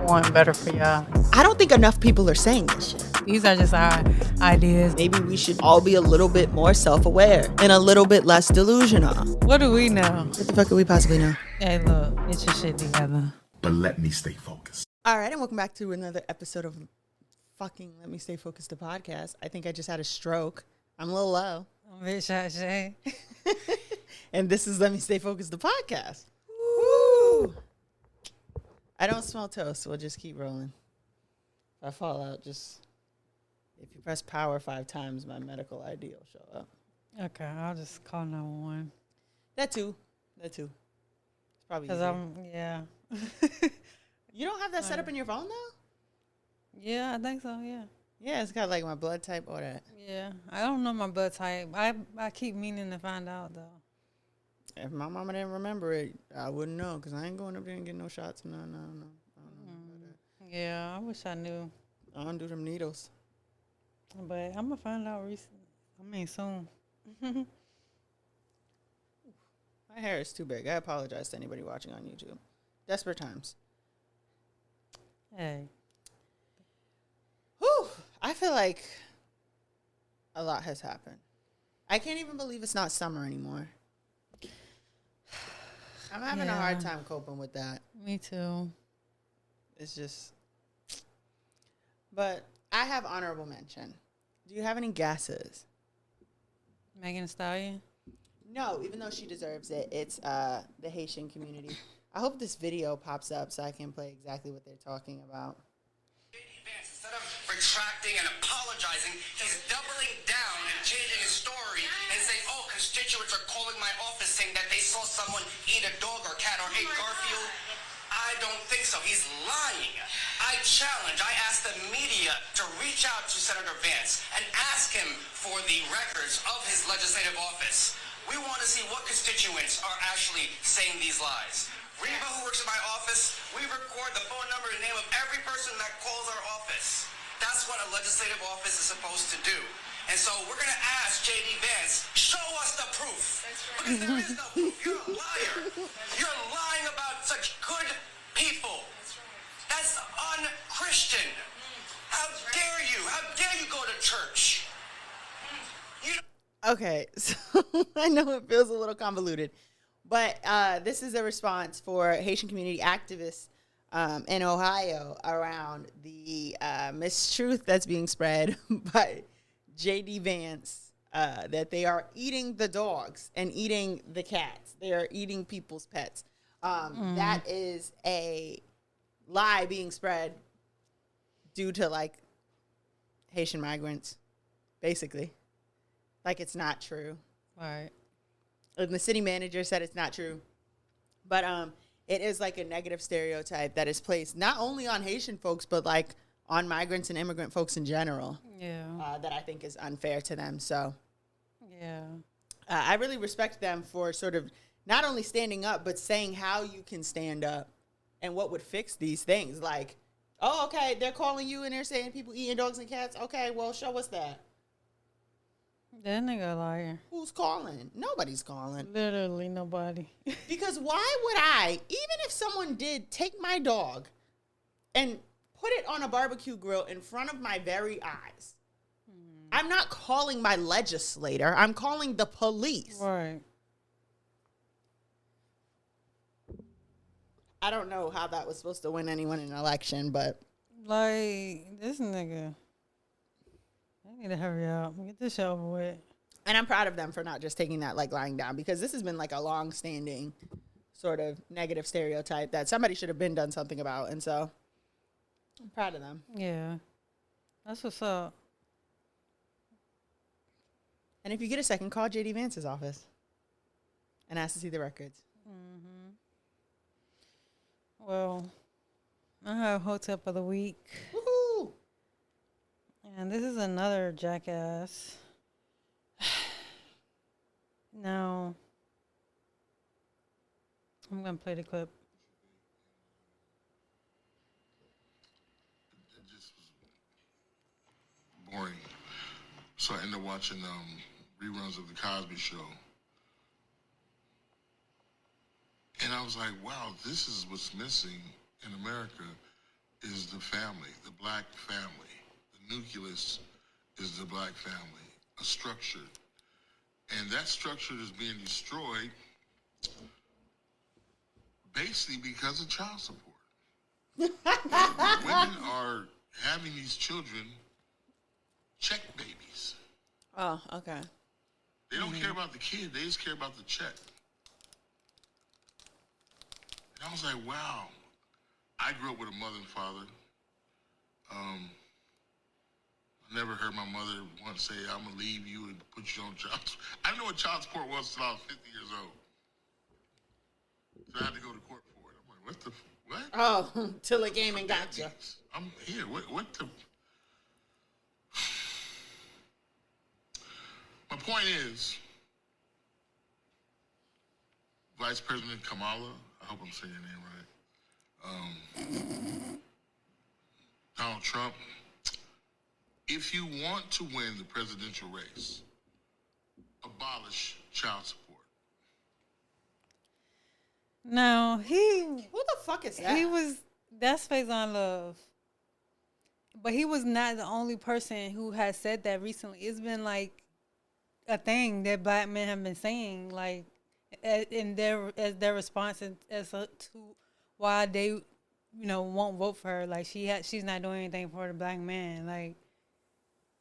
want better for y'all. I don't think enough people are saying this shit. These are just our ideas. Maybe we should all be a little bit more self-aware and a little bit less delusional. What do we know? What the fuck could we possibly know? Hey, look, get your shit together. But let me stay focused. All right, and welcome back to another episode of fucking Let Me Stay Focused, the podcast. I think I just had a stroke. I'm a little low. I'm Big Shot Shae. And this is Let Me Stay Focused, the podcast. Woo! I don't smell toast, so we'll just keep rolling. If I fall out, just... If you press power 5 times, my medical ID will show up. Okay, I'll just call 911. That too. It's probably Because easier. yeah. You don't have that set up in your phone, though? Yeah, I think so, yeah. Yeah, it's got like my blood type or that. Yeah, I don't know my blood type. I keep meaning to find out, though. If my mama didn't remember it, I wouldn't know, because I ain't going up there and getting no shots. No. I don't know about that. Yeah, I wish I knew. I don't do them needles. But I'm going to find out soon. My hair is too big. I apologize to anybody watching on YouTube. Desperate times. Hey. Whew. I feel like a lot has happened. I can't even believe it's not summer anymore. I'm having a hard time coping with that. Me too. It's just... But I have honorable mention. Do you have any guesses? Megan Thee Stallion? No, even though she deserves it. It's the Haitian community. I hope this video pops up so I can play exactly what they're talking about. Instead of retracting and apologizing, he's doubling down and changing his story and saying, oh, constituents are calling my office saying that they saw someone eat a dog or cat or ate Garfield. I don't think so. He's lying. I asked the media to reach out to Senator Vance and ask him for the records of his legislative office. We want to see what constituents are actually saying these lies. Reba, who works in my office, we record the phone number and name of every person that calls our office. That's what a legislative office is supposed to do. And so we're going to ask J.D. Vance, show us the proof. Because there is no proof. You're a liar. You're lying about such good people. That's un-Christian. How dare you? How dare you go to church? Okay, so I know it feels a little convoluted, but this is a response for Haitian community activists in Ohio around the mistruth that's being spread by J.D. Vance that they are eating the dogs and eating the cats. They are eating people's pets. That is a lie being spread due to, like, Haitian migrants, basically. Like, it's not true. Right. And the city manager said it's not true. But it is, like, a negative stereotype that is placed not only on Haitian folks, but, like, on migrants and immigrant folks in general. Yeah. That I think is unfair to them. So, yeah. I really respect them for sort of not only standing up, but saying how you can stand up and what would fix these things. Like, oh, okay, they're calling you and they're saying people eating dogs and cats. Okay, well, show us that. That nigga a liar. Who's calling? Nobody's calling. Literally nobody. Because why would I, even if someone did take my dog and put it on a barbecue grill in front of my very eyes, I'm not calling my legislator. I'm calling the police. Right. I don't know how that was supposed to win anyone an election, but... Like, this nigga... I need to hurry up. Get this shit over with. And I'm proud of them for not just taking that, like, lying down, because this has been, like, a long-standing sort of negative stereotype that somebody should have been done something about. And so I'm proud of them. Yeah. That's what's up. And if you get a second, call J.D. Vance's office and ask to see the records. Mm-hmm. Well, I have Hotep of the Week. Woohoo! And this is another jackass. Now, I'm going to play the clip. It just was boring. So I ended up watching reruns of The Cosby Show. And I was like, wow, this is what's missing in America. is the family, the black family. The nucleus is the black family, a structure. And that structure is being destroyed basically because of child support. Women are having these children check babies. Oh, okay. They don't care about the kid, they just care about the check. And I was like, wow. I grew up with a mother and father. I never heard my mother once say, I'm going to leave you and put you on child support. I didn't know what child support was until I was 50 years old. So I had to go to court for it. I'm like, what the, what? Oh, till it came and got you. I'm here. What the? My point is, Vice President Kamala, I hope I'm saying your name right, Donald Trump, if you want to win the presidential race, abolish child support. No, Who the fuck is that? that's Faison Love. But he was not the only person who has said that recently. It's been like a thing that black men have been saying, like in their response to why they, won't vote for her. Like she's not doing anything for the black man. Like,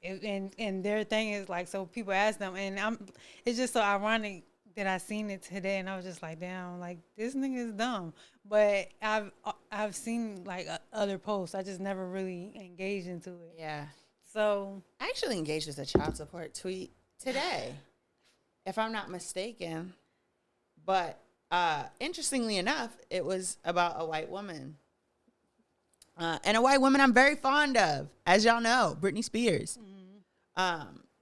and their thing is like, so people ask them, and it's just so ironic that I seen it today, and I was just like, damn, like this nigga is dumb. But I've seen like other posts. I just never really engaged into it. Yeah. So I actually engaged with a child support tweet today, if I'm not mistaken. But interestingly enough, it was about a white woman. And a white woman I'm very fond of, as y'all know, Britney Spears.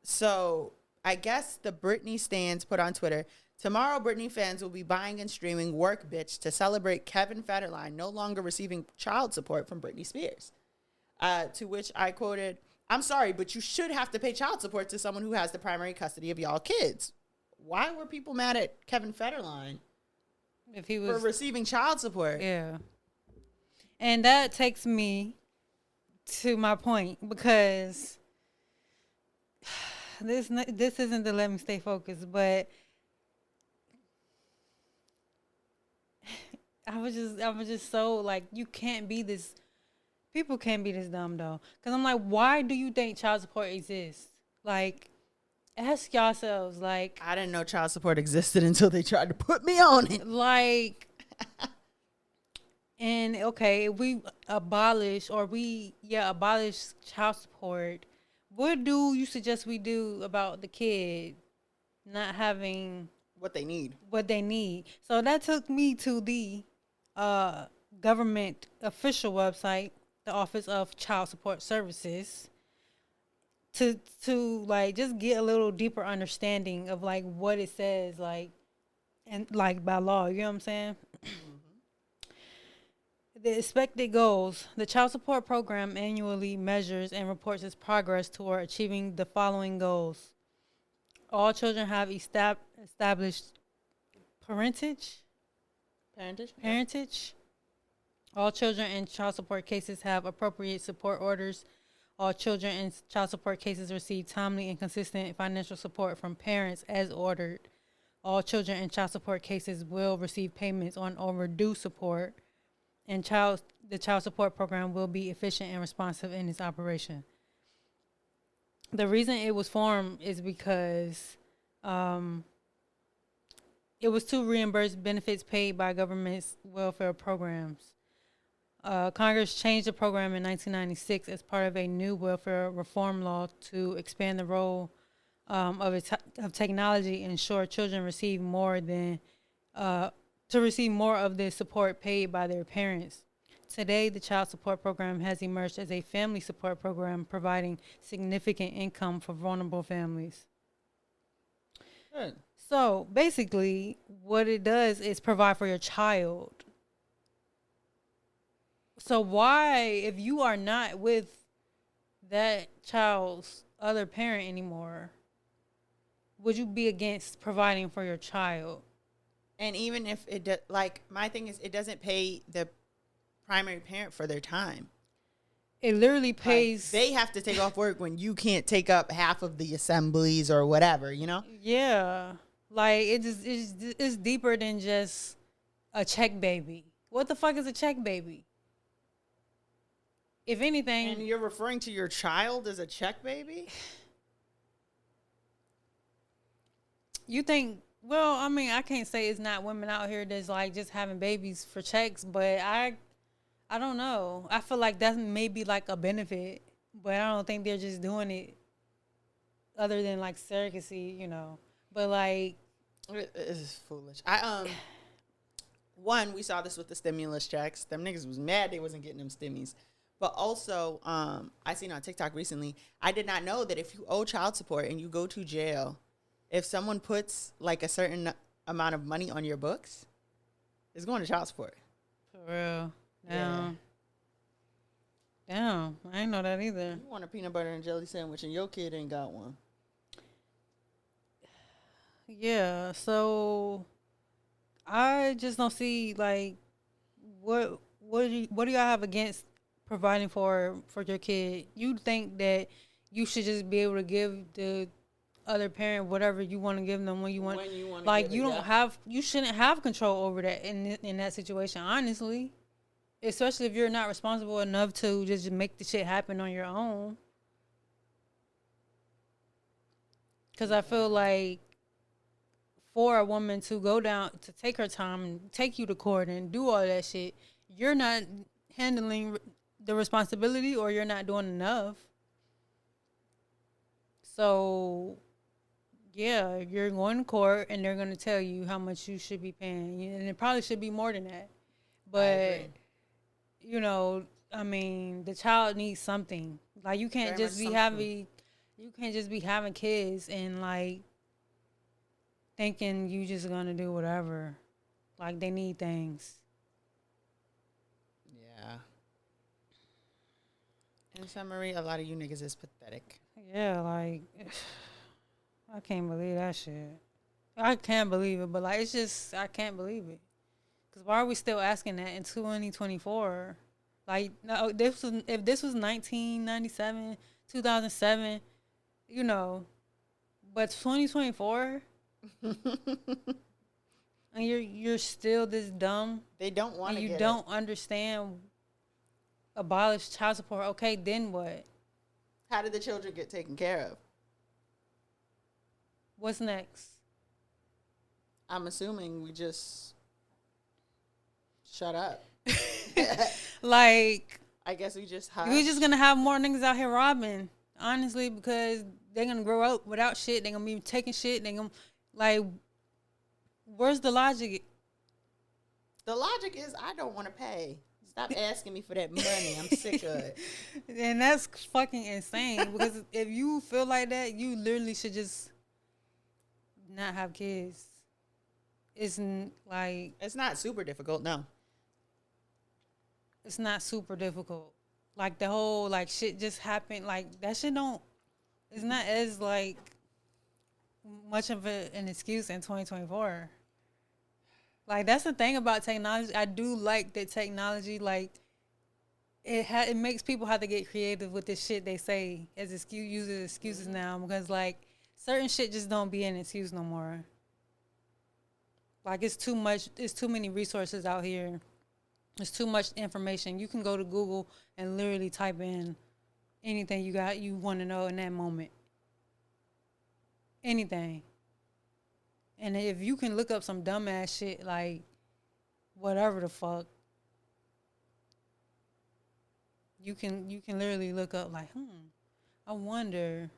So I guess the Britney stans put on Twitter, tomorrow Britney fans will be buying and streaming Work Bitch to celebrate Kevin Federline no longer receiving child support from Britney Spears. To which I quoted, I'm sorry, but you should have to pay child support to someone who has the primary custody of y'all kids. Why were people mad at Kevin Federline if he was for receiving child support? Yeah. And that takes me to my point, because this isn't the Let Me Stay Focused, but I was just so like, people can't be this dumb though. Cause I'm like, why do you think child support exists? Like, ask yourselves, like, I didn't know child support existed until they tried to put me on it. like, and okay, if we abolish child support, what do you suggest we do about the kid not having What they need. So that took me to the government official website, the Office of Child Support Services, to like just get a little deeper understanding of like what it says, like, and like by law, you know what I'm saying? The expected goals. The child support program annually measures and reports its progress toward achieving the following goals. All children have established parentage. All children in child support cases have appropriate support orders. All children in child support cases receive timely and consistent financial support from parents as ordered. All children in child support cases will receive payments on overdue support. And the child support program will be efficient and responsive in its operation. The reason it was formed is because it was to reimburse benefits paid by government's welfare programs. Congress changed the program in 1996 as part of a new welfare reform law to expand the role of technology and ensure children receive more of the support paid by their parents. Today, the child support program has emerged as a family support program providing significant income for vulnerable families. Good. So basically, what it does is provide for your child. So why, if you are not with that child's other parent anymore, would you be against providing for your child? And even if my thing is, it doesn't pay the primary parent for their time. It literally Like, pays. they have to take off work when you can't take up half of the assemblies or whatever, you know? Yeah, like it's deeper than just a check baby. What the fuck is a check baby? If anything, And you're referring to your child as a check baby? you think, well, I mean, I can't say it's not women out here that's like just having babies for checks, but I don't know. I feel like that may be like a benefit, but I don't think they're just doing it other than like surrogacy, you know. But like, It is foolish. One, we saw this with the stimulus checks. Them niggas was mad they wasn't getting them stimmies. But also, I seen on TikTok recently, I did not know that if you owe child support and you go to jail, if someone puts like a certain amount of money on your books, it's going to child support. for real, Yeah. damn, I didn't know that either. You want a peanut butter and jelly sandwich and your kid ain't got one. Yeah, so I just don't see like what do y'all have against providing for your kid? You think that you should just be able to give the other parent whatever you want to give them when you want. When you wanna like give you it, don't yeah. have, you shouldn't have control over that in that situation. Honestly, especially if you're not responsible enough to just make the shit happen on your own. Because I feel like for a woman to go down to take her time and take you to court and do all that shit, you're not handling the responsibility or you're not doing enough. So yeah, you're going to court and they're going to tell you how much you should be paying, and it probably should be more than that. But you know, I mean, the child needs something. Like you can't Very just much be something. you can't just be having kids and like thinking you just gonna do whatever. Like they need things. Yeah. In summary, a lot of you niggas is pathetic. Yeah, like I can't believe that shit. I can't believe it, but like it's just I can't believe it. Cause why are we still asking that in 2024? Like no, if this was 1997, 2007, you know, but 2024, and you're still this dumb, They don't want and to you get don't understand abolish child support. Okay, then what? it. How did the children get taken care of? What's next? I'm assuming we just shut up. Like I guess we just hush. we're just gonna have more niggas out here robbing, honestly, because they're gonna grow up without shit. They're gonna be taking shit. They're gonna like, where's the logic? The logic is I don't want to pay. Stop asking me for that money. I'm sick of it. And that's fucking insane. Because if you feel like that, you literally should just not have kids. It's like It's not super difficult, no. it's not super difficult. Like the whole like shit just happened. Like that shit don't. It's not as like much of an excuse in 2024. Like that's the thing about technology. I do like that technology. Like it makes people have to get creative with this shit they say as use as excuses now, because like certain shit just don't be an excuse no more. Like it's too much. It's too many resources out here. There's too much information. You can go to Google and literally type in anything you want to know in that moment. Anything. And if you can look up some dumbass shit like whatever the fuck, you can literally look up like, I wonder.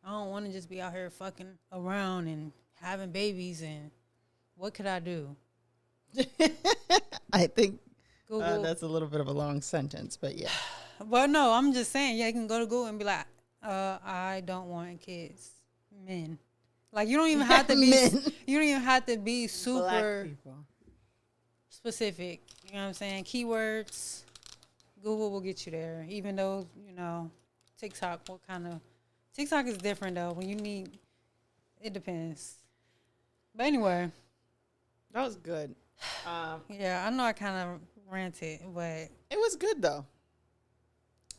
I don't want to just be out here fucking around and having babies, and what could I do? I think Google. that's a little bit of a long sentence, but yeah. But no, I'm just saying, yeah, you can go to Google and be like, I don't want kids. Men. Like you don't even have to be Men. you don't even have to be Black super people. specific. You know what I'm saying? Keywords, Google will get you there. Even though, you know, TikTok is different though. When you need, it depends. But anyway, That was good. yeah, I know I kind of ranted, but It was good though.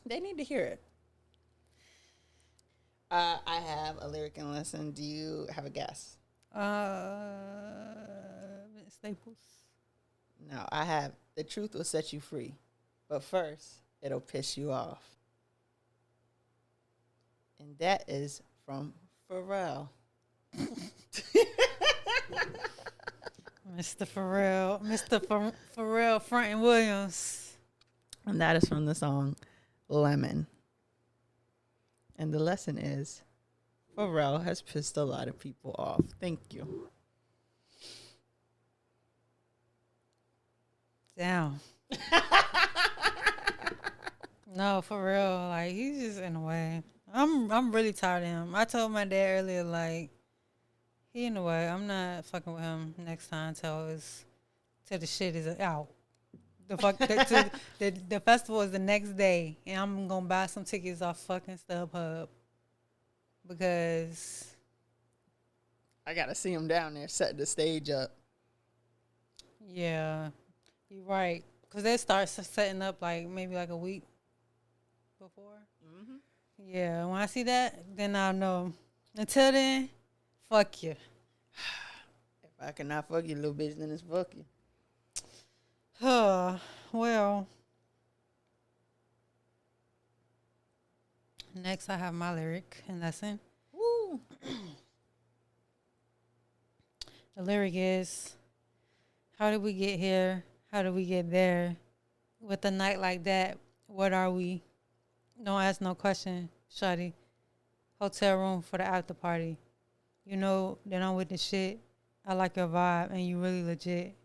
They need to hear it. I have a lyric and lesson. Do you have a guess? Staples. No, I have the truth will set you free, but first it'll piss you off. And that is from Pharrell. Mr. Pharrell Frontin' Williams. And that is from the song Lemon. And the lesson is Pharrell has pissed a lot of people off. Thank you. Damn. No, for real. Like, he's just in a way. I'm really tired of him. I told my dad earlier, like, he in the way. I'm not fucking with him next time till the shit is out. The festival is the next day, and I'm gonna buy some tickets off fucking StubHub because I gotta see him down there setting the stage up. Yeah, you're right. Cause they start setting up like maybe like a week before. Mm-hmm. Yeah, when I see that, then I'll know. Until then, fuck you. If I cannot fuck you, little bitch, then it's fuck you. Well, next I have my lyric and lesson. Woo. The lyric is, how did we get here? How did we get there? With a night like that, what are we? Don't ask no question, shawty. Hotel room for the after party. You know that I'm with the shit. I like your vibe and you really legit.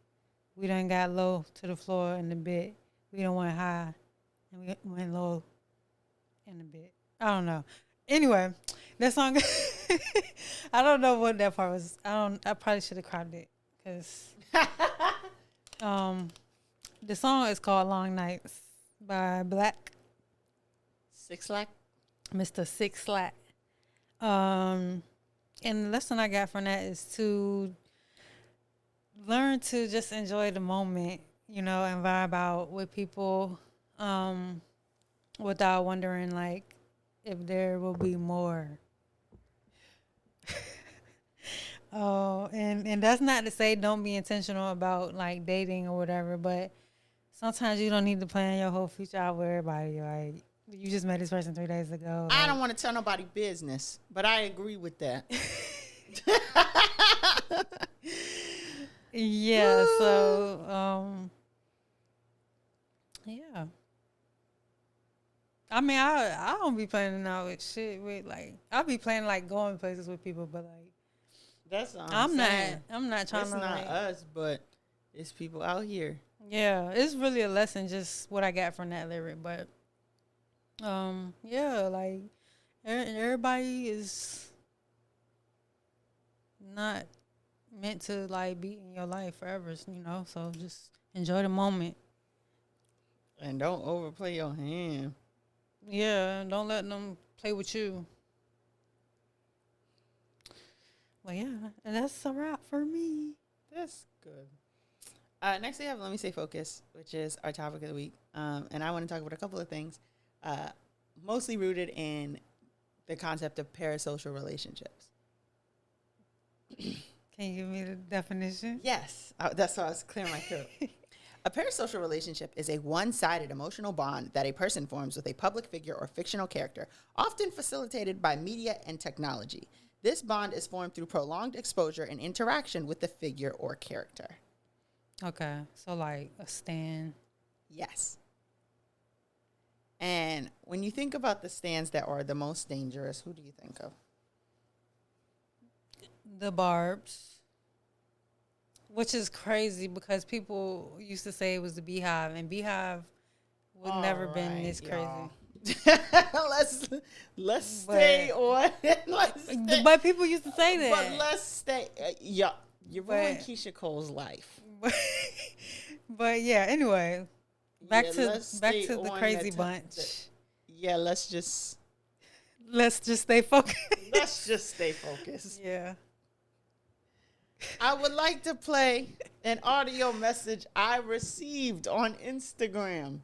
We done got low to the floor in the bed. We done went high and we went low in the bed. I don't know. Anyway, that song, I don't know what that part was. I probably should have cropped it because the song is called Long Nights by Black. Six Lack? Mr. Six Slack. And the lesson I got from that is to learn to just enjoy the moment, you know, and vibe out with people without wondering, like, if there will be more. And that's not to say don't be intentional about, like, dating or whatever, but sometimes you don't need to plan your whole future out with everybody. Like, you just met this person 3 days ago. I don't want to tell nobody business, but I agree with that. Yeah, so yeah. I mean, I don't be planning out with shit with like I be planning like going places with people, but like that's what I'm not trying it's to not like, us, but it's people out here. Yeah, it's really a lesson just what I got from that lyric, but yeah, like everybody is not meant to like be in your life forever, you know, so just enjoy the moment. And don't overplay your hand. Yeah, don't let them play with you. Well, yeah, and that's a wrap for me. That's good. Next we have Let Me Stay Focused, which is our topic of the week. And I want to talk about a couple of things, mostly rooted in the concept of parasocial relationships. Can you give me the definition? Yes, that's why I was clearing my throat. A parasocial relationship is a one-sided emotional bond that a person forms with a public figure or fictional character, often facilitated by media and technology. This bond is formed through prolonged exposure and interaction with the figure or character. Okay, so like a stan. Yes. And when you think about the stands that are the most dangerous, who do you think of? The Barbs. Which is crazy because people used to say it was the Beehive, and Beehive would never been this crazy. let's stay on. But people used to say that. But let's stay. Yeah, you ruined Keisha Cole's life. But yeah. Anyway, back to the crazy bunch. Yeah, let's just stay focused. Let's just stay focused. Yeah. I would like to play an audio message I received on Instagram.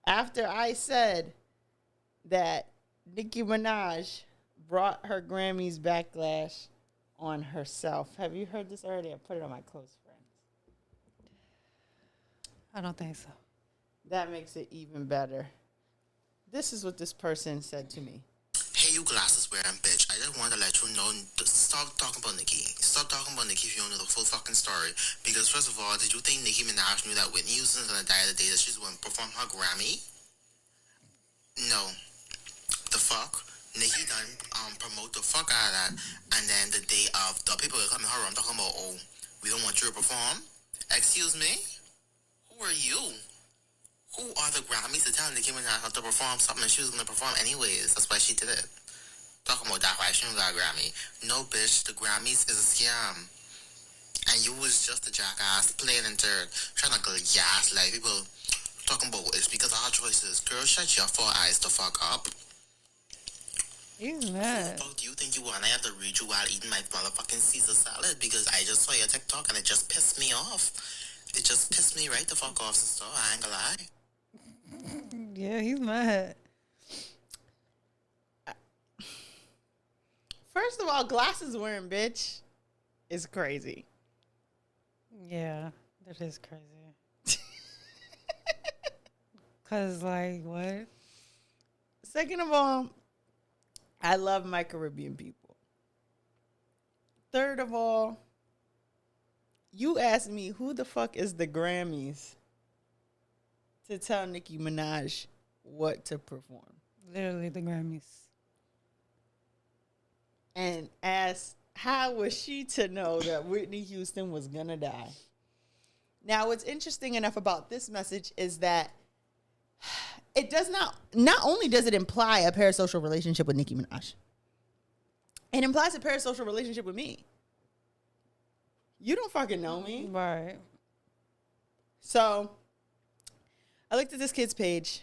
after I said that Nicki Minaj brought her Grammys backlash on herself. Have you heard this already? I put it on my close friends. I don't think so. That makes it even better. This is what this person said to me. Hey, you glasses wearing bitch. I just want to let you know, stop talking about Nicki. Stop talking about Nicki if you don't know the full fucking story. Because first of all, did you think Nicki Minaj knew that Whitney Houston was going to die the day that she's going to perform her Grammy? No. The fuck? Nicki done promote the fuck out of that. And then the day of, the people that come in her room talking about, oh, we don't want you to perform? Excuse me? Who are you? Who are the Grammys to tell Nicki Minaj how to perform something she was going to perform anyways? That's why she did it. Talking about that, why she don't got a Grammy. No, bitch, the Grammys is a scam. And you was just a jackass, playing in third, trying to gaslight people, talking about it's because of our choices. Girl, shut your four eyes the fuck up. He's Who the mad. fuck do you think you are? And I have to read you while eating my motherfucking Caesar salad because I just saw your TikTok and it just pissed me off. It just pissed me right the fuck off, sister. I ain't gonna lie. Yeah, he's mad. First of all, glasses wearing bitch is crazy. Yeah, that is crazy. Cause like what? Second of all, I love my Caribbean people. Third of all, you asked me who the fuck is the Grammys to tell Nicki Minaj what to perform. Literally the Grammys. And asked how was she to know that Whitney Houston was gonna die. Now, what's interesting enough about this message is that it does not only does it imply a parasocial relationship with Nicki Minaj, it implies a parasocial relationship with me. You don't fucking know me. Right. So I looked at this kid's page,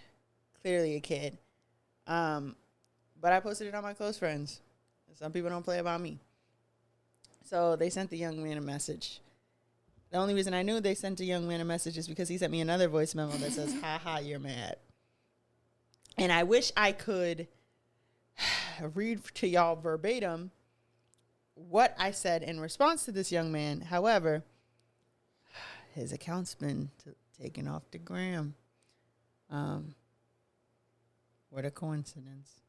clearly a kid. But I posted it on my close friends. Some people don't play about me. So they sent the young man a message. The only reason I knew they sent a young man a message is because he sent me another voice memo that says, ha ha, you're mad. And I wish I could read to y'all verbatim what I said in response to this young man. However, his account's been taken off the gram. What a coincidence.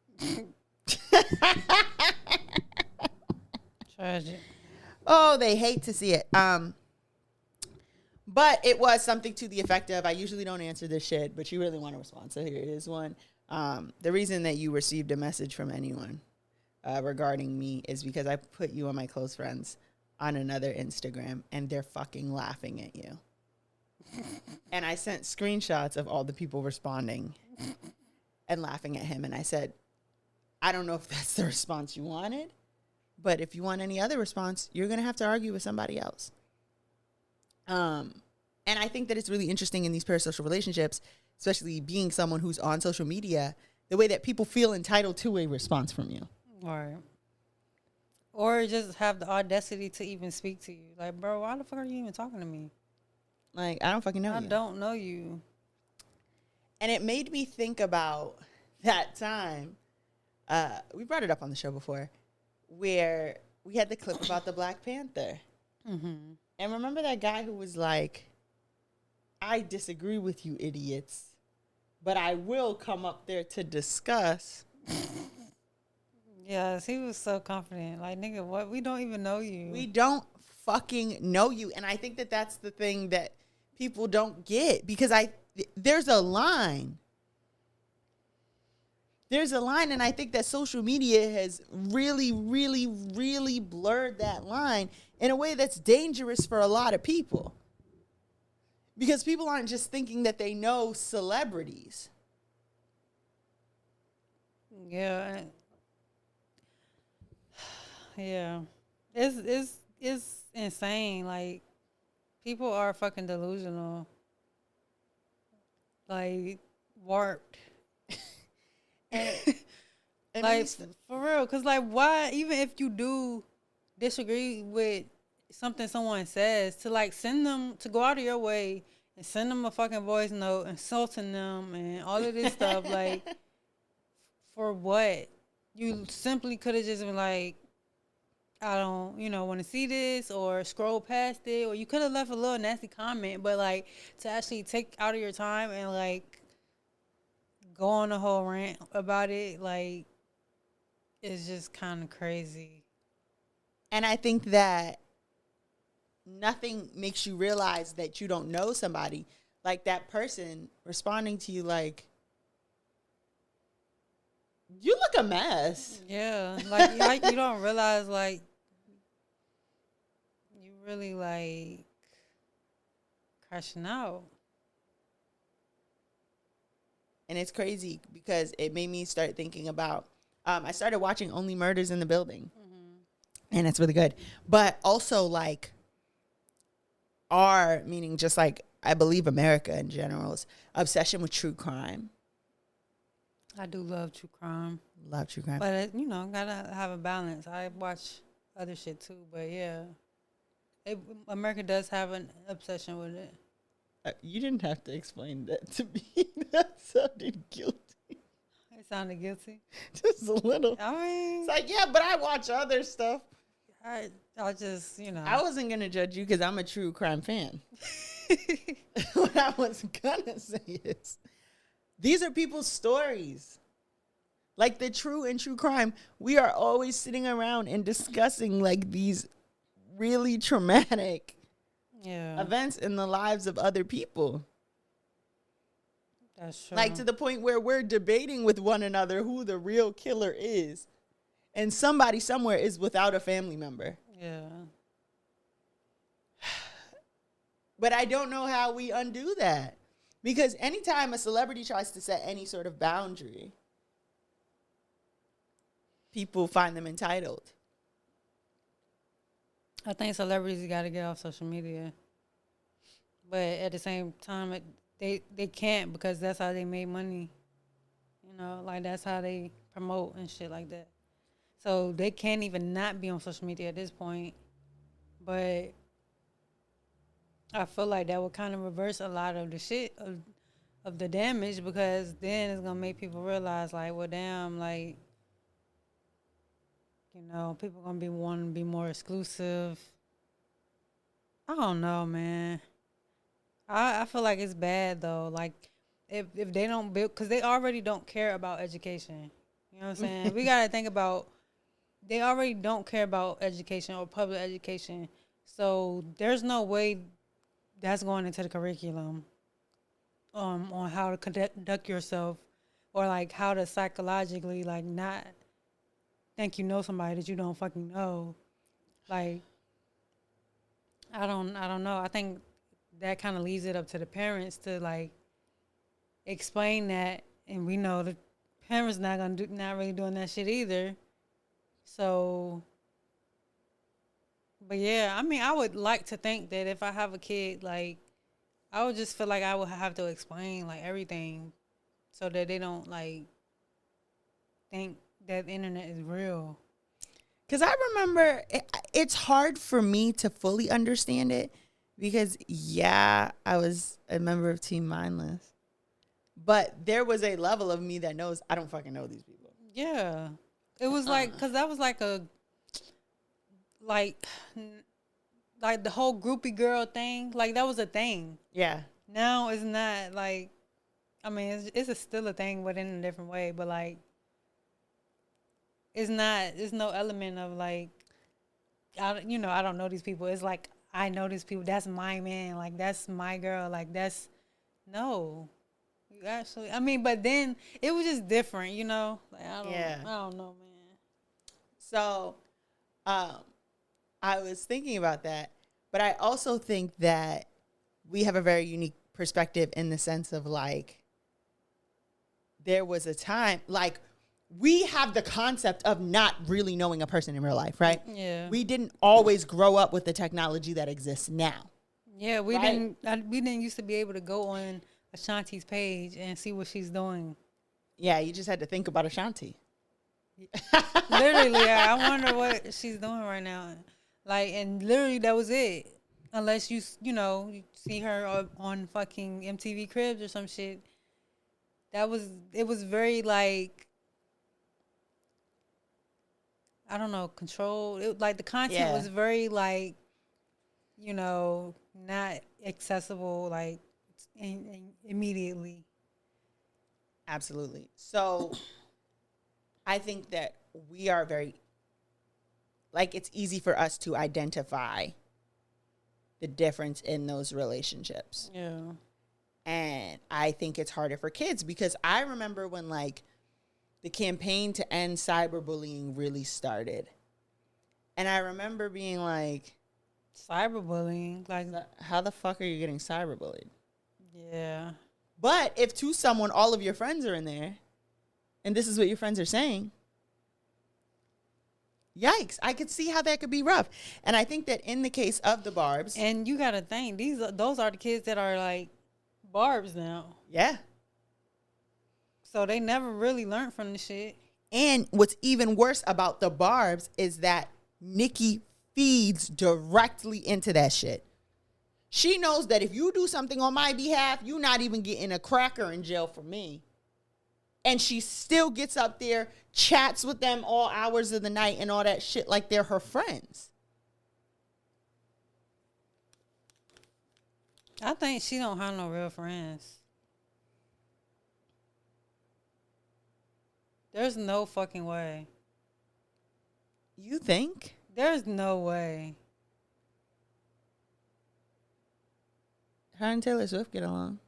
Tragic. Oh, they hate to see it. But it was something to the effect of, I usually don't answer this shit, but you really want to respond. So here is one. The reason that you received a message from anyone regarding me is because I put you on my close friends on another Instagram, and they're fucking laughing at you. And I sent screenshots of all the people responding and laughing at him. And I said, I don't know if that's the response you wanted, but if you want any other response, you're going to have to argue with somebody else. And I think that it's really interesting in these parasocial relationships, especially being someone who's on social media, the way that people feel entitled to a response from you. Right. Or just have the audacity to even speak to you. Like, bro, why the fuck are you even talking to me? Like, I don't fucking know I you. don't know you. And it made me think about that time. We brought it up on the show before, where we had the clip about the Black Panther. Mm-hmm. And remember that guy who was like, I disagree with you idiots, but I will come up there to discuss. Yes, he was so confident. Like, nigga, what? We don't even know you. We don't fucking know you. And I think that that's the thing that people don't get, because there's a line. There's a line, and I think that social media has really, really, really blurred that line in a way that's dangerous for a lot of people. Because people aren't just thinking that they know celebrities. Yeah. Yeah. It's insane. Like, people are fucking delusional. Like, warped. And Like, for real. Because, like, why, even if you do disagree with something someone says, to, like, send them, to go out of your way and send them a fucking voice note insulting them and all of this stuff. Like, for what? You simply could have just been like, I don't, want to see this, or scroll past it, or you could have left a little nasty comment, but like to actually take out of your time and like go on a whole rant about it, like, it's just kind of crazy. And I think that nothing makes you realize that you don't know somebody. Like that person responding to you like, you look a mess. Yeah, like you don't realize, like, you really like crashing out. And it's crazy because it made me start thinking about, I started watching Only Murders in the Building. And it's really good. But also like meaning just like, I believe America in general's obsession with true crime. I do love true crime. Love true crime. But, gotta have a balance. I watch other shit too, but yeah. America does have an obsession with it. You didn't have to explain that to me. That sounded guilty. It sounded guilty. Just a little. I mean, It's like, yeah, but I watch other stuff. I just, I wasn't going to judge you because I'm a true crime fan. What I was going to say is, these are people's stories. Like the true crime, we are always sitting around and discussing like these really traumatic events in the lives of other people. That's true. Like to the point where we're debating with one another who the real killer is. And somebody somewhere is without a family member. Yeah. But I don't know how we undo that. Because anytime a celebrity tries to set any sort of boundary, people find them entitled. I think celebrities got to get off social media. But at the same time, they can't, because that's how they make money. Like that's how they promote and shit like that. So they can't even not be on social media at this point. But I feel like that would kind of reverse a lot of the shit of the damage, because then it's going to make people realize, like, well, damn, like, people going to be wanting to be more exclusive. I don't know, man. I feel like it's bad, though. Like, if they don't build, because they already don't care about education. You know what I'm saying? We got to think about, they already don't care about education or public education. So there's no way that's going into the curriculum on how to conduct yourself, or like how to psychologically like not think you know somebody that you don't fucking know. Like, I don't know. I think that kind of leaves it up to the parents to like explain that, and we know the parents not really doing that shit either. So, but yeah, I mean, I would like to think that if I have a kid, like, I would just feel like I would have to explain like everything, so that they don't like think that the internet is real. Because I remember it's hard for me to fully understand it, because I was a member of Team Mindless, but there was a level of me that knows I don't fucking know these people. Yeah, it was like, because that was like like the whole groupie girl thing, like that was a thing. Yeah. Now it's not, like, I mean, it's still a thing, but in a different way. But like, it's no element of like, I don't know these people. It's like, I know these people. That's my man. Like, that's my girl. Like, that's, no. You actually, I mean, but then it was just different, Like, I don't know, man. So, I was thinking about that, but I also think that we have a very unique perspective in the sense of like, there was a time, like, we have the concept of not really knowing a person in real life, right? Yeah. We didn't always grow up with the technology that exists now. Yeah, we didn't used to be able to go on Ashanti's page and see what she's doing. Yeah, you just had to think about Ashanti. Literally, I wonder what she's doing right now. Like, and literally that was it. unless you you see her on fucking MTV Cribs or some shit. It was very like, I don't know, controlled. Like the content Yeah. was very like, not accessible like immediately. Absolutely. So I think that we are very, like, it's easy for us to identify the difference in those relationships. Yeah. And I think it's harder for kids because I remember when, like, the campaign to end cyberbullying really started. And I remember being like, Cyberbullying, like, how the fuck are you getting cyberbullied? yeah. But if to someone, all of your friends are in there, and this is what your friends are saying, yikes, I could see how that could be rough. And I think that in the case of the Barbs, And you gotta think those are the kids that are like Barbs now, yeah. so they never really learned from the shit. And what's even worse about the Barbs is that Nikki feeds directly into that shit. She knows that if you do something on my behalf, you're not even getting a cracker in jail for me. And she still gets up there, chats with them all hours of the night and all that shit like they're her friends. I think she don't have no real friends. There's no fucking way. You think? There's no way. Her and Taylor Swift get along.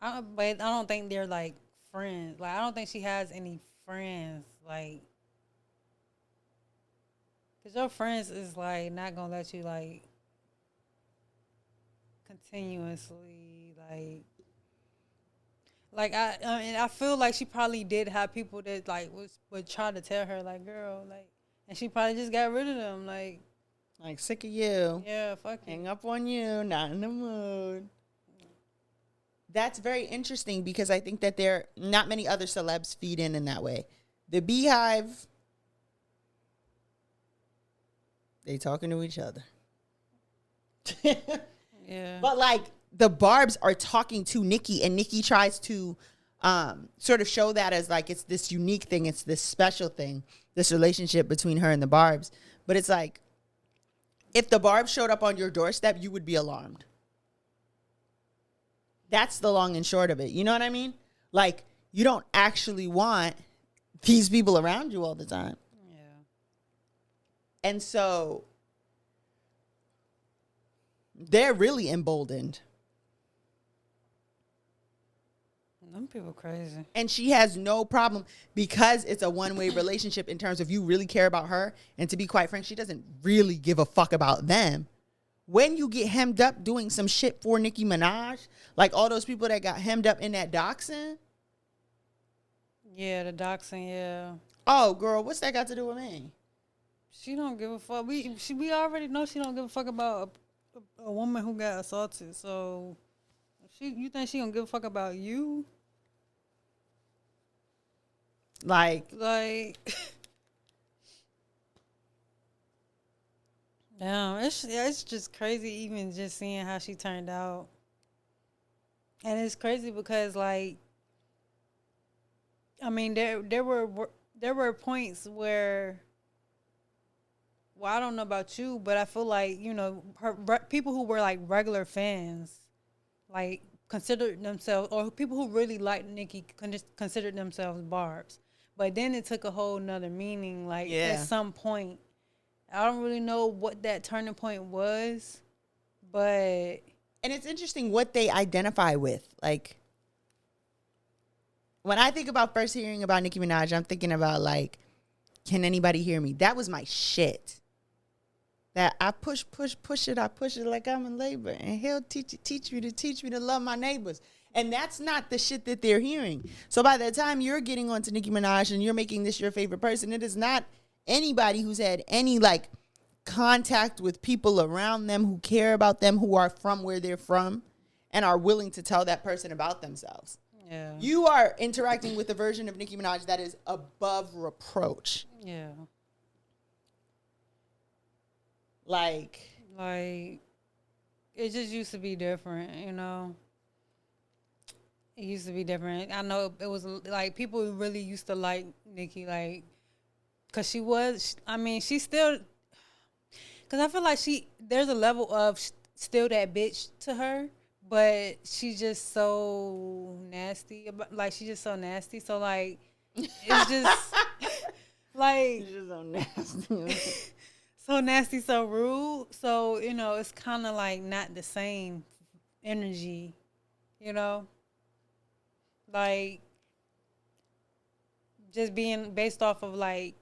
But I don't think they're like friends. Like, I don't think she has any friends. Like, cause your friends is like not gonna let you like continuously I mean, I feel like she probably did have people that like would try to tell her like, girl, like, and she probably just got rid of them. Like sick of you. yeah, fuck it. Hang up on you. Not in the mood. That's very interesting because I think that there not many other celebs feed in that way. The Beehive, they talking to each other. Yeah. But like the Barbs are talking to Nikki, and Nikki tries to sort of show that as like it's this unique thing, it's this special thing, this relationship between her and the Barbs. But it's like if the Barbs showed up on your doorstep, you would be alarmed. That's the long and short of it. You know what I mean? Like, you don't actually want these people around you all the time. Yeah. And so they're really emboldened. Them people crazy. And she has no problem because it's a one-way relationship in terms of you really care about her. And to be quite frank, she doesn't really give a fuck about them. When you get hemmed up doing some shit for Nicki Minaj, like all those people that got hemmed up in that doxing. Yeah, the doxing, yeah. Oh, girl, what's that got to do with me? She don't give a fuck. We already know she don't give a fuck about a woman who got assaulted. So, you think she gonna give a fuck about you? Like, damn, it's just crazy even just seeing how she turned out. And it's crazy because like, I mean, there were points where, well, I don't know about you, but I feel like, people who were like regular fans, like considered themselves, or people who really liked Nicki considered themselves Barbs. But then it took a whole nother meaning, like at some point. I don't really know what that turning point was, but... And it's interesting what they identify with. Like, when I think about first hearing about Nicki Minaj, I'm thinking about, like, can anybody hear me? That was my shit. That I push it. I push it like I'm in labor. And he'll teach me to love my neighbors. And that's not the shit that they're hearing. So by the time you're getting onto Nicki Minaj and you're making this your favorite person, it is not anybody who's had any like contact with people around them who care about them, who are from where they're from and are willing to tell that person about themselves. Yeah. You are interacting with a version of Nicki Minaj that is above reproach. Yeah. Like, it just used to be different, you know. It used to be different. I know it was like people really used to like Nicki, like, cause she was. I mean, she still. Cause I feel like there's a level of still that bitch to her, but she's just so nasty. Like she's just so nasty. So like, it's just like She's just so nasty. so nasty, so rude. So you know, it's kind of like not the same energy, you know. Like just being based off of like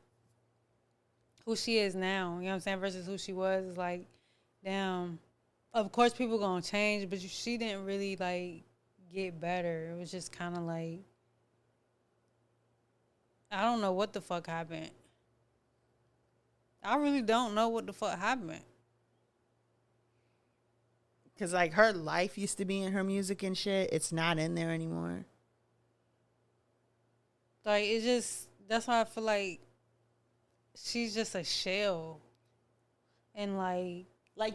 who she is now, you know what I'm saying, versus who she was, is like, damn. Of course, people gonna change, but she didn't really like get better. It was just kind of like, I don't know what the fuck happened. I really don't know what the fuck happened. Cause like her life used to be in her music and shit. It's not in there anymore. Like it just, that's why I feel like she's just a shell, and like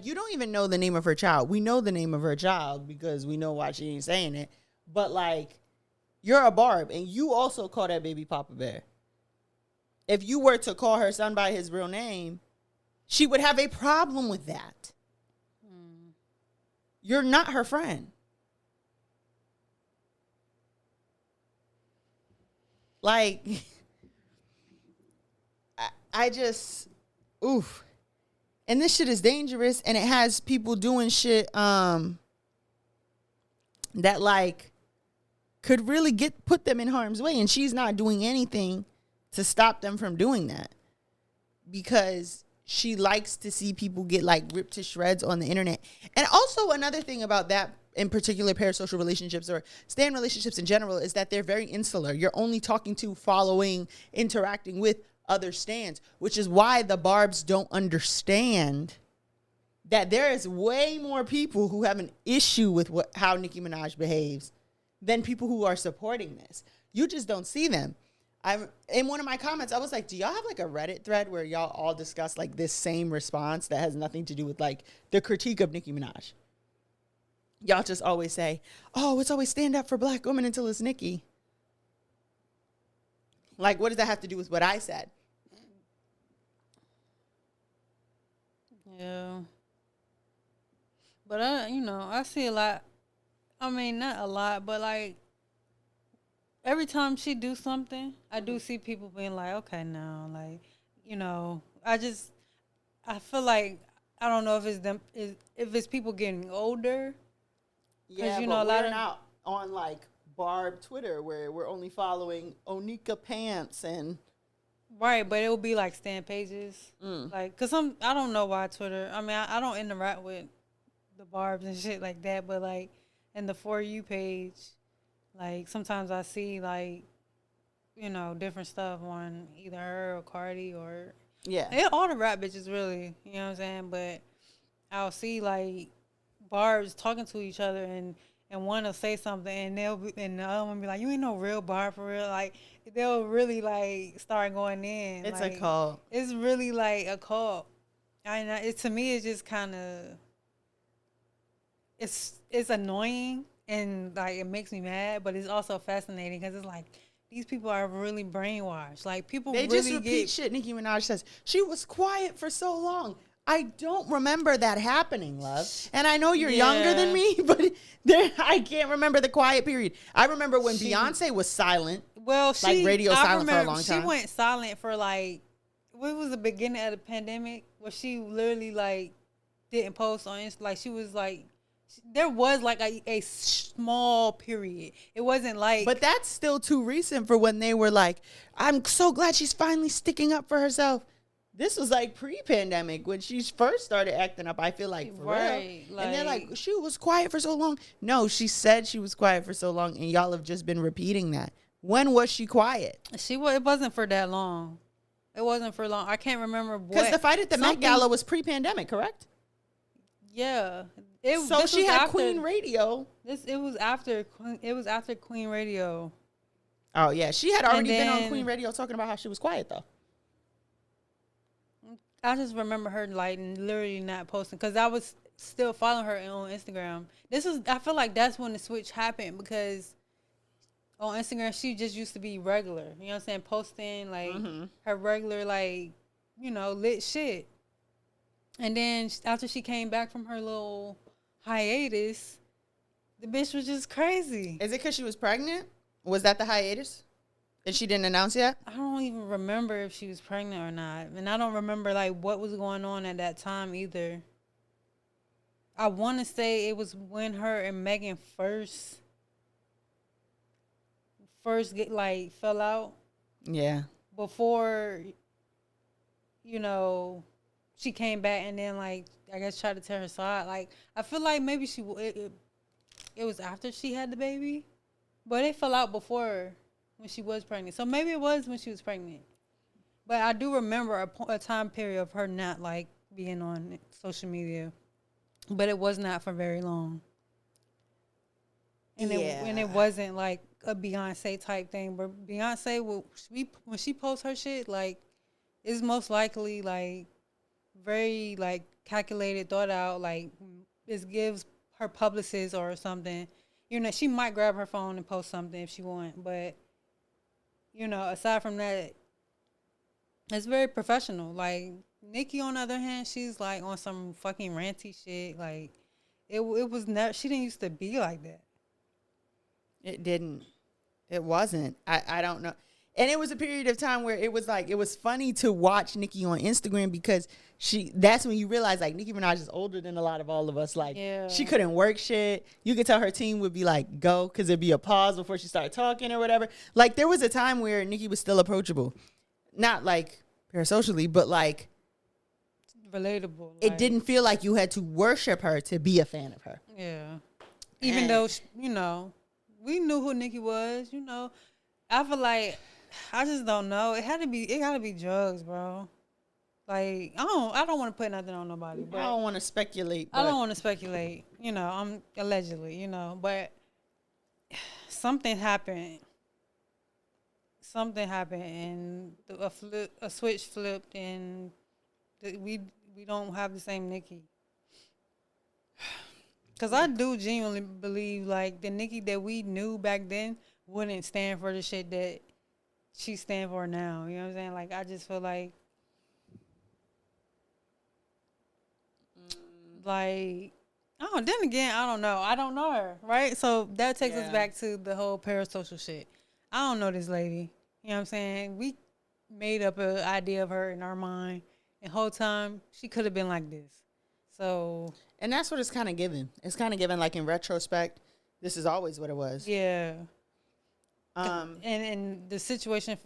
you don't even know the name of her child. We know the name of her child because we know why she ain't saying it. But like, you're a Barb, and you also call that baby Papa Bear. If you were to call her son by his real name, she would have a problem with that. You're not her friend. Like, I just, oof. And this shit is dangerous, and it has people doing shit that like could really put them in harm's way, and she's not doing anything to stop them from doing that because she likes to see people get like ripped to shreds on the internet. And also another thing about that in particular, parasocial relationships or stan relationships in general, is that they're very insular. You're only talking to, following, interacting with other stans, which is why the Barbs don't understand that there is way more people who have an issue with how Nicki Minaj behaves than people who are supporting this. You just don't see them. In one of my comments, I was like, do y'all have like a Reddit thread where y'all all discuss like this same response that has nothing to do with like the critique of Nicki Minaj? Y'all just always say, oh, it's always stand up for black women until it's Nicki. Like, what does that have to do with what I said? yeah. But I see a lot. I mean, not a lot, but like every time she do something, I do see people being like, okay, no, like, I feel like, I don't know if it's them, if it's people getting older. Yeah, but we're not on like Barb Twitter where we're only following Onika Pants and. Right, but it will be like stan pages. Like, cause I don't know why Twitter. I mean, I don't interact with the Barbs and shit like that, but like in the For You page, like sometimes I see like, different stuff on either her or Cardi or all the rap bitches really, you know what I'm saying? But I'll see like Barbs talking to each other and one will say something and the other one be like, you ain't no real Barb for real. Like they'll really like start going in. It's like, a cult. It's really like a cult. To me, it's just kind of, it's annoying and like it makes me mad, but it's also fascinating because it's like these people are really brainwashed. Like people they really just repeat shit Nicki Minaj says. She was quiet for so long. I don't remember that happening, love. And I know you're younger than me, but I can't remember the quiet period. I remember when Beyonce was silent. Well, like radio silent for a long time. She went silent for like, what was the beginning of the pandemic where she literally like didn't post on Insta. Like she was like, there was like a small period. It wasn't like. But that's still too recent for when they were like, I'm so glad she's finally sticking up for herself. This was like pre-pandemic when she first started acting up, I feel like, for real. Like, and they're like, she was quiet for so long. No, she said she was quiet for so long, and y'all have just been repeating that. When was she quiet? It wasn't for that long. It wasn't for long. I can't remember what. Because the fight at the Met Gala was pre-pandemic, correct? Yeah. So she had Queen Radio. It was after Queen Radio. Oh, yeah. She had already been on Queen Radio talking about how she was quiet, though. I just remember her like literally not posting because still following her on Instagram. I feel like that's when the switch happened because on Instagram she just used to be regular. You know what I'm saying? Posting like her regular like, lit shit. And then after she came back from her little hiatus, the bitch was just crazy. Is it because she was pregnant? Was that the hiatus? And she didn't announce yet? I don't even remember if she was pregnant or not. And I don't remember like what was going on at that time either. I want to say it was when her and Megan first get like fell out. Yeah. Before, she came back and then like I guess tried to tell her side. Like I feel like maybe it was after she had the baby, but they fell out before when she was pregnant. So maybe it was when she was pregnant. But I do remember a time period of her not like being on social media, but it was not for very long. And it wasn't like a Beyonce type thing. But Beyonce, when she posts her shit, like it's most likely like very like calculated, thought out. Like it gives her publicist or something. She might grab her phone and post something if she want, but aside from that, it's very professional. Like Nicki, on the other hand, she's like on some fucking ranty shit. Like it was never. She didn't used to be like that. It didn't. It wasn't. I don't know. And it was a period of time where it was like, it was funny to watch Nicki on Instagram because that's when you realize like Nicki Minaj is older than a lot of all of us. Like she couldn't work shit. You could tell her team would be like, go, because there'd be a pause before she started talking or whatever. Like there was a time where Nicki was still approachable. Not like parasocially, but like relatable. It didn't feel like you had to worship her to be a fan of her. Yeah. Even though, we knew who Nicki was, I feel like, I just don't know. It gotta be drugs, bro. Like, I don't want to put nothing on nobody. But I don't want to speculate. I don't want to speculate. I'm allegedly, but something happened. Something happened and a switch flipped and we don't have the same Nicki. Because I do genuinely believe, like, the Nicki that we knew back then wouldn't stand for the shit that she stand for now. You know what I'm saying? Like, I just feel like, then again, I don't know. I don't know her, right? So that takes us back to the whole parasocial shit. I don't know this lady. You know what I'm saying? We made up an idea of her in our mind. And the whole time, she could have been like this. So... And that's what it's kind of given. It's kind of given, like, in retrospect, this is always what it was. Yeah. And the situation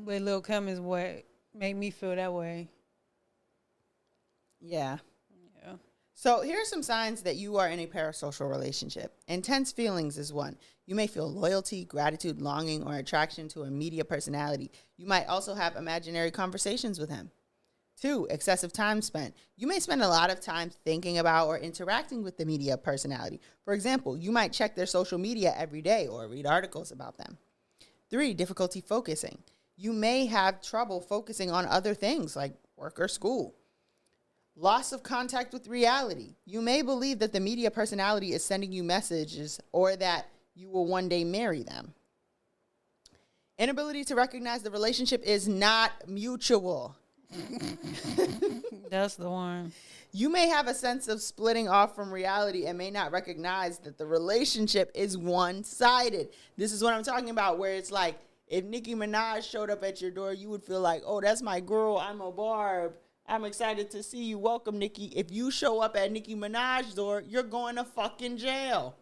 with Lil' Kim is what made me feel that way. Yeah. Yeah. So here are some signs that you are in a parasocial relationship. Intense feelings is one. You may feel loyalty, gratitude, longing, or attraction to a media personality. You might also have imaginary conversations with him. 2, excessive time spent. You may spend a lot of time thinking about or interacting with the media personality. For example, you might check their social media every day or read articles about them. 3, difficulty focusing. You may have trouble focusing on other things like work or school. Loss of contact with reality. You may believe that the media personality is sending you messages or that you will one day marry them. Inability to recognize the relationship is not mutual. That's the one. You may have a sense of splitting off from reality and may not recognize that the relationship is one-sided. This is what I'm talking about, where it's like, if Nicki Minaj showed up at your door, you would feel like, oh, that's my girl. I'm a Barb. I'm excited to see you. Welcome, Nicki. If you show up at Nicki Minaj's door, you're going to fucking jail.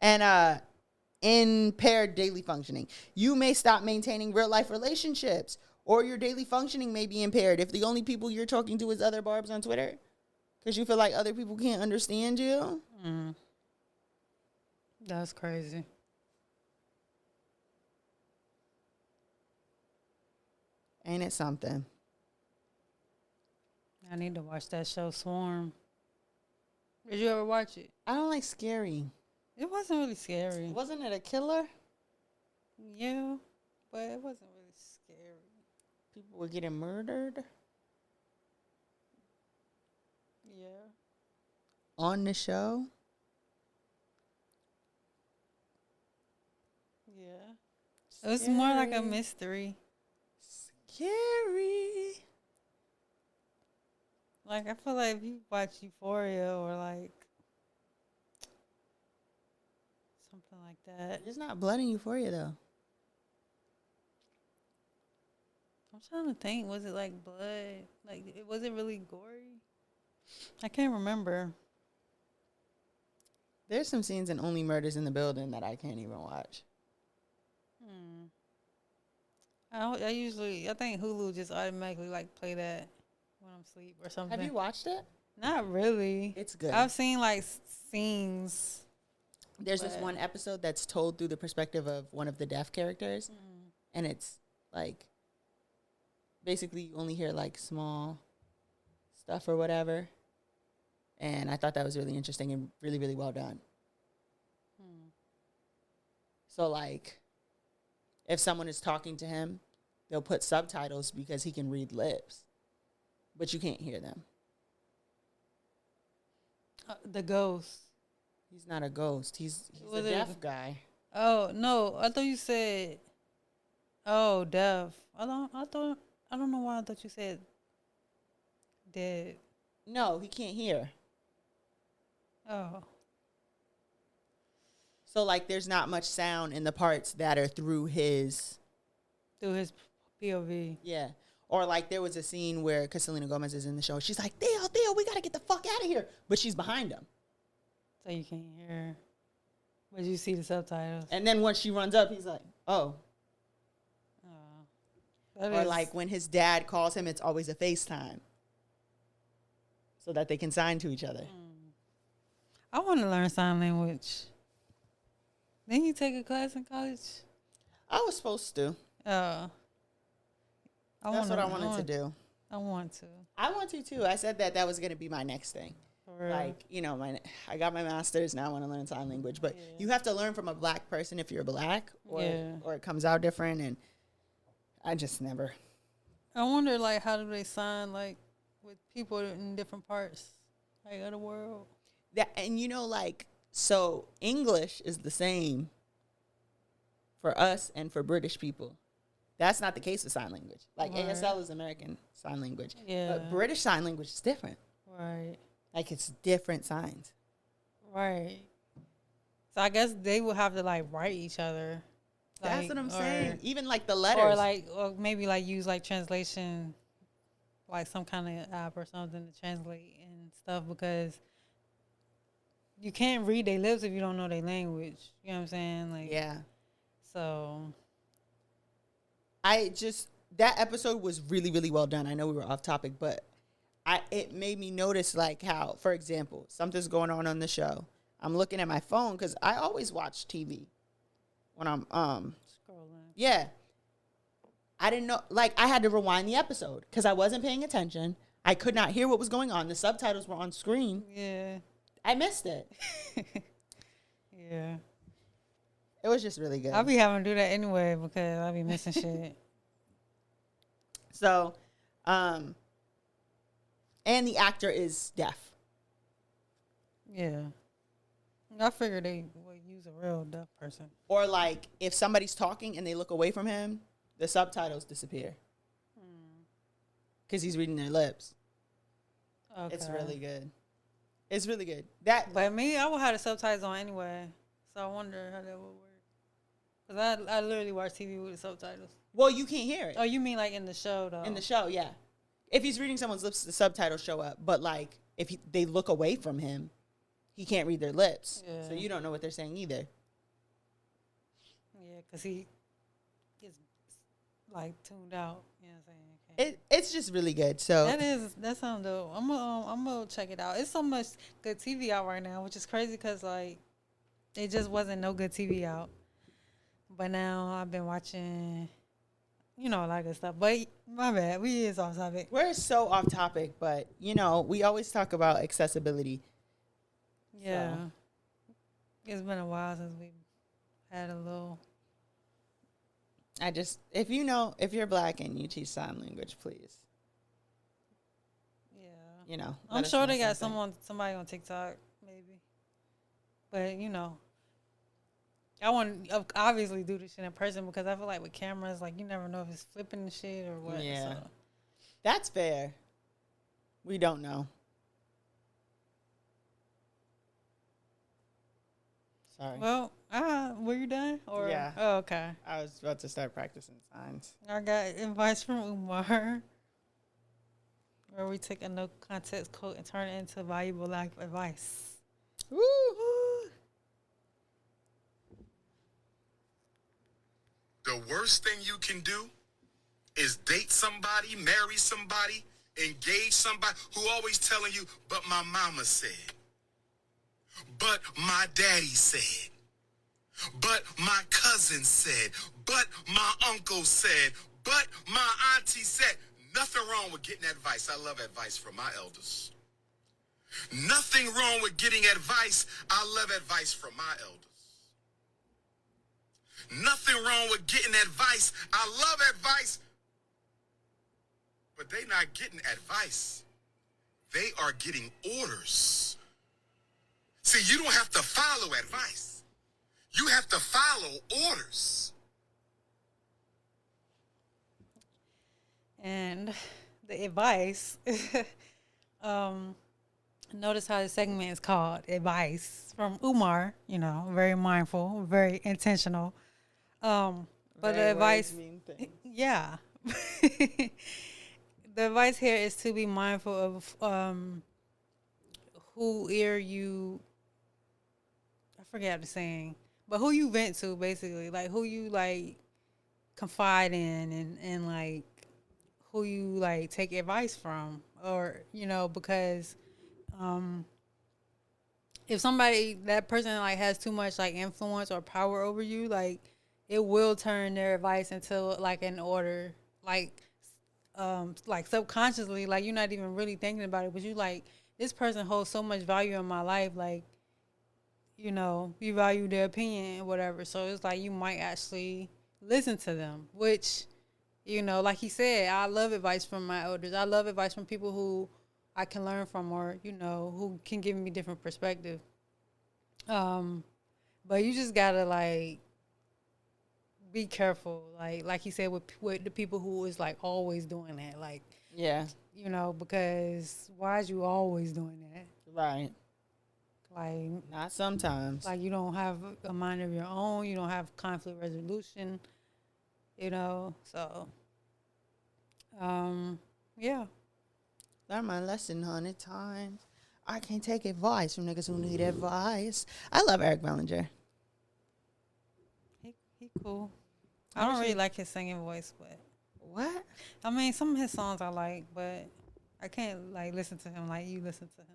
And, impaired daily functioning. You may stop maintaining real life relationships, or your daily functioning may be impaired if the only people you're talking to is other Barbs on Twitter because you feel like other people can't understand you. That's crazy. Ain't it something? I need to watch that show Swarm. Did you ever watch it? I don't like scary. It wasn't really scary. Wasn't it a killer? Yeah, but it wasn't really scary. People were getting murdered? Yeah. on the show. Yeah. It was more like a Scary. mystery. Scary. Like I feel like if you watch Euphoria or like something like that. There's not blood in Euphoria though. I'm trying to think. Was it like blood? Like, was it really gory? I can't remember. There's some scenes in Only Murders in the Building that I can't even watch. I think Hulu just automatically like play that when I'm asleep or something. Have you watched it? Not really. It's good. I've seen like scenes. There's this one episode that's told through the perspective of one of the deaf characters, and it's like basically you only hear like small stuff or whatever. And I thought that was really interesting and really, really well done. So like, if someone is talking to him, they'll put subtitles because he can read lips, but you can't hear them. The ghost. He's not a ghost. He's Was a it- deaf guy. Oh no! I thought you said. Oh, deaf. I don't know why I thought you said dead. No, he can't hear. Oh. So like, there's not much sound in the parts that are through his. Through his POV. Yeah. Or like there was a scene where, because Selena Gomez is in the show, she's like, Theo, we got to get the fuck out of here. But she's behind him. So you can't hear. But you see the subtitles. And then once she runs up, he's like, oh. That Or is- like when his dad calls him, it's always a FaceTime. So that they can sign to each other. I want to learn sign language. Didn't you take a class in college? I was supposed to. That's what I wanted to do. I want to. I want to too. I said that was going to be my next thing. For real. Like, you know, I got my master's, now I want to learn sign language. But you have to learn from a black person if you're black, or it comes out different. And I just never. I wonder, like, how do they sign, like, with people in different parts, like, of the world? And you know, like, so English is the same for us and for British people. That's not the case with sign language. Like, Right. ASL is American Sign Language. Yeah. But British Sign Language is different. Right. Like, it's different signs. Right. So I guess they will have to, like, write each other. That's Like, what I'm or- saying. Even, like, the letters. Or maybe, like, use, like, translation, like, some kind of app or something to translate and stuff, because you can't read their lips if you don't know their language. You know what I'm saying? Like, Yeah. So, That episode was really, really well done. I know we were off topic, but it made me notice, like, how, for example, something's going on the show. I'm looking at my phone because I always watch TV when I'm, scrolling. yeah. I didn't know, like, I had to rewind the episode because I wasn't paying attention. I could not hear what was going on. The subtitles were on screen. Yeah. I missed it. Yeah. It was just really good. I'll be having to do that anyway because I'll be missing shit. So, and the actor is deaf. Yeah. I figured they would use a real deaf person. Or like if somebody's talking and they look away from him, the subtitles disappear because he's reading their lips. Okay. It's really good. It's really good. But me, I would have the subtitles on anyway. So I wonder how that would work. Because I literally watch TV with the subtitles. Well, you can't hear it. Oh, you mean like in the show, though? In the show, yeah. If he's reading someone's lips, the subtitles show up. But like if they look away from him, he can't read their lips. Yeah. So you don't know what they're saying either. Yeah, because he is like tuned out. You know what I'm saying? Okay. It's just really good. So That sounds dope. I'm gonna check it out. It's so much good TV out right now, which is crazy because like it just wasn't no good TV out. But now I've been watching, a lot of good stuff. But my bad, we is off topic. we're so off topic, but we always talk about accessibility. Yeah, So. it's been a while since we had a little. If you're black and you teach sign language, please. Yeah, you know. I'm sure they got somebody on TikTok, maybe. But I want to obviously do this shit in person because I feel like with cameras, like you never know if it's flipping the shit or what. Yeah, so. That's fair. We don't know. Sorry. Well, were you done? Or Yeah. Oh, okay. I was about to start practicing signs. I got advice from Umar, where we take a no context quote and turn it into valuable life advice. Woo! The worst thing you can do is date somebody, marry somebody, engage somebody who always telling you, but my mama said, but my daddy said, but my cousin said, but my uncle said, but my auntie said. Nothing wrong with getting advice. I love advice from my elders. Nothing wrong with getting advice. I love advice from my elders. Nothing wrong with getting advice. I love advice. But they not getting advice. They are getting orders. See, you don't have to follow advice. You have to follow orders. And the advice, notice how the segment is called Advice from Umar, very mindful, very intentional. But the advice, yeah. The advice here is to be mindful of who you, I forget the saying, but who you vent to, basically, like who you confide in and who you take advice from, or because if that person has too much influence or power over you, it will turn their advice into an order, subconsciously, you're not even really thinking about it, but you this person holds so much value in my life, you value their opinion and whatever, so it's you might actually listen to them, which like he said, I love advice from my elders. I love advice from people who I can learn from, or who can give me different perspective. But you just gotta be careful, like he said, with the people who is always doing that, yeah, because why is you always doing that? Right. Not sometimes. You don't have a mind of your own. You don't have conflict resolution. So, yeah. Learn my lesson 100 times. I can't take advice from niggas who need advice. I love Eric Bellinger. He cool. I don't really like his singing voice, but what? I mean, some of his songs I like, but I can't listen to him like you listen to him.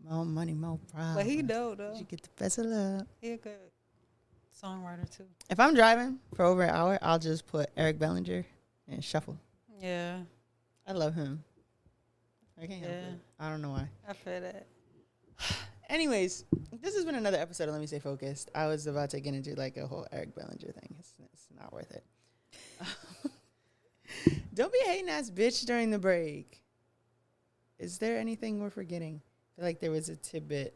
More money, more problems. But he dope though. You get the best of love. He a good songwriter too. If I'm driving for over an hour, I'll just put Eric Bellinger and shuffle. Yeah. I love him. I can't help Yeah. it. I don't know why. I feel that. Anyways, this has been another episode of Let Me Stay Focused. I was about to get into a whole Eric Bellinger thing. It's not worth it. Don't be a hating ass bitch during the break. Is there anything we're forgetting? I feel like there was a tidbit.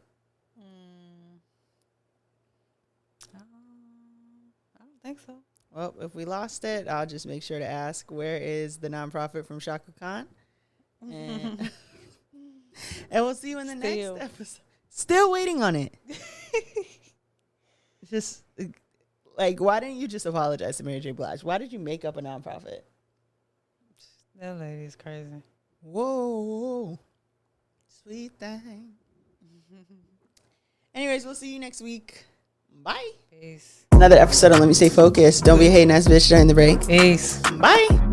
I don't think so. Well, if we lost it, I'll just make sure to ask, where is the nonprofit from Shaka Khan? And, and we'll see you in the next episode. Still waiting on it. Just why didn't you just apologize to Mary J. Blige? Why did you make up a nonprofit? That lady is crazy. Whoa. Sweet thing. Anyways, we'll see you next week. Bye. Peace. Another episode of Let Me Stay Focused. Don't be a hating ass bitch during the break. Peace. Bye.